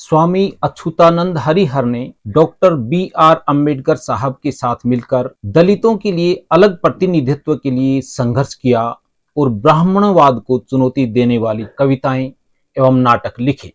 स्वामी अच्युतानंद हरिहर ने doctor B.R. Ambedkar साहब के साथ मिलकर दलितों के लिए अलग प्रतिनिधित्व के लिए संघर्ष किया और ब्राह्मणवाद को चुनौती देने वाली कविताएं एवं नाटक लिखे।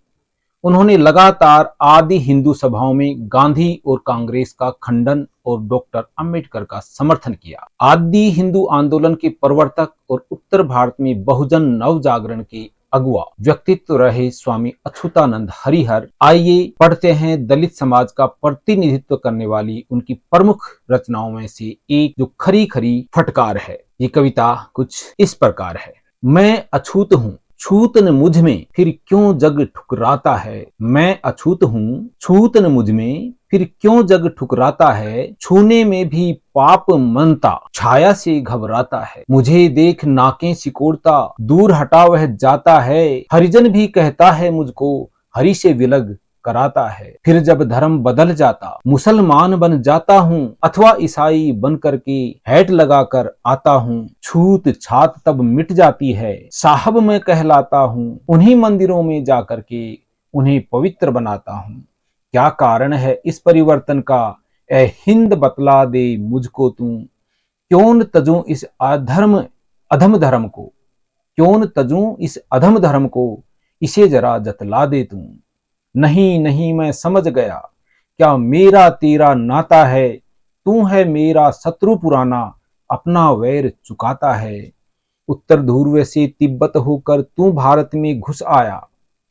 उन्होंने लगातार आदि हिंदू सभाओं में गांधी और कांग्रेस का खंडन और डॉक्टर अम्बेडकर का समर्थन किया। आदि हिंदू आंदोलन के प्रवर्तक और उत्तर भारत में बहुजन नव जागरण के अगुआ व्यक्तित्व रहे स्वामी अच्युतानंद हरिहर। आइए पढ़ते हैं दलित समाज का प्रतिनिधित्व करने वाली उनकी प्रमुख रचनाओं में से एक जो खरी खरी फटकार है। ये कविता कुछ इस प्रकार है। मैं अछूत हूँ, छूत न मुझ में, फिर क्यों जग ठुकराता है। मैं अछूत हूँ, छूत न मुझ में, फिर क्यों जग ठुकराता है। छूने में भी पाप मनता, छाया से घबराता है। मुझे देख नाकें सिकोड़ता, दूर हटा वह जाता है। हरिजन भी कहता है मुझको, हरि से विलग कराता है। फिर जब धर्म बदल जाता, मुसलमान बन जाता हूँ, अथवा ईसाई बन करके हैट लगाकर आता हूँ। छूत छात तब मिट जाती है, साहब मैं कहलाता हूँ। उन्हीं मंदिरों में जाकर के उन्हें पवित्र बनाता हूँ। क्या कारण है इस परिवर्तन का, ए हिंद बतला दे मुझको तू। क्यों न तजूं इस अधम धर्म को, क्यों न तजूं इस अधम धर्म को, इसे जरा जतला दे तू। नहीं नहीं मैं समझ गया, क्या मेरा तेरा नाता है। तू है मेरा शत्रु पुराना, अपना वैर चुकाता है। उत्तर ध्रुव से तिब्बत होकर तू भारत में घुस आया।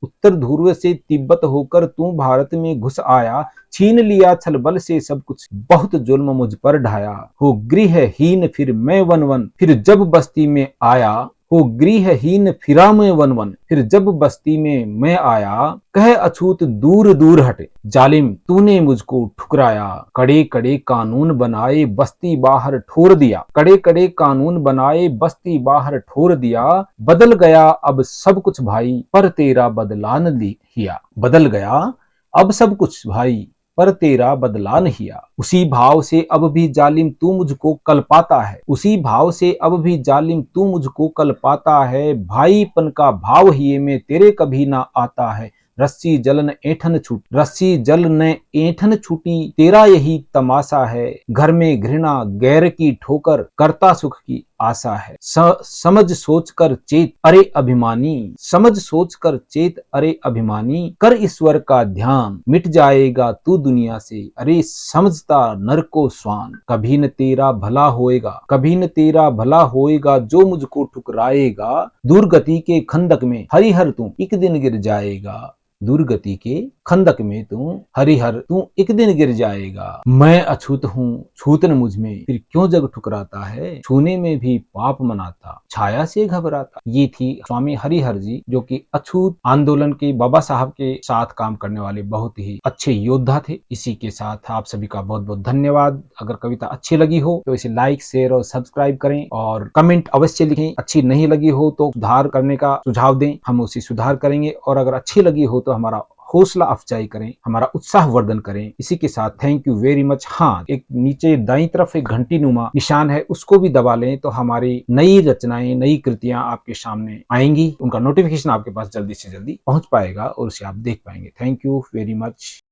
उत्तर ध्रुव से तिब्बत होकर तू भारत में घुस आया। छीन लिया छल बल से सब कुछ, बहुत जुल्म मुझ पर ढाया। हो गृहहीन फिर मैं वन वन, फिर जब बस्ती में आया। हो गृहहीन फिरा मैं वन वन, फिर जब बस्ती में मैं आया। कह अछूत दूर दूर हट, जालिम तूने मुझको ठुकराया। कड़े कड़े कानून बनाए बस्ती बाहर ठोर दिया। कड़े कड़े कानून बनाए बस्ती बाहर ठोर दिया। बदल गया अब सब कुछ भाई, पर तेरा बदला न लिया। बदल गया अब सब कुछ भाई, पर तेरा बदला नहीं आ। उसी भाव से अब भी जालिम तू मुझको कल पाता है। उसी भाव से अब भी जालिम तू मुझको कल पाता है। भाईपन का भाव ही में तेरे कभी ना आता है। रस्सी जल न ऐंठन छूट, रस्सी जल न ऐंठन छूटी, तेरा यही तमाशा है। घर में घृणा गैर की ठोकर, करता सुख की आशा है। समझ सोच कर चेत अरे अभिमानी, समझ सोच कर चेत अरे अभिमानी। कर ईश्वर का ध्यान, मिट जाएगा तू दुनिया से। अरे समझता नर को स्वान, कभी न तेरा भला होएगा, कभी न तेरा भला होएगा। जो मुझको ठुकराएगा, दुर्गति के खंदक में हरिहर तू एक दिन गिर जाएगा। दुर्गति के खंदक में तू हरिहर तू एक दिन गिर जाएगा। मैं अछूत हूँ, छूत न मुझ में, फिर क्यों जग ठुकराता है। छूने में भी पाप मनाता, छाया से घबराता। ये थी स्वामी हरिहर जी, जो कि अछूत आंदोलन के बाबा साहब के साथ काम करने वाले बहुत ही अच्छे योद्धा थे। इसी के साथ आप सभी का बहुत बहुत धन्यवाद। अगर कविता अच्छी लगी हो तो इसे लाइक शेयर और सब्सक्राइब करें और कमेंट अवश्य लिखें। अच्छी नहीं लगी हो तो सुधार करने का सुझाव दें, हम उसे सुधार करेंगे। और अगर अच्छी लगी हो तो हमारा हौसला अफजाई करें, हमारा उत्साह वर्धन करें। इसी के साथ थैंक यू वेरी मच। हाँ, एक नीचे दाईं तरफ एक घंटी नुमा निशान है, उसको भी दबा लें तो हमारी नई रचनाएं, नई कृतियां आपके सामने आएंगी। उनका नोटिफिकेशन आपके पास जल्दी से जल्दी पहुंच पाएगा और उसे आप देख पाएंगे। Thank you very much.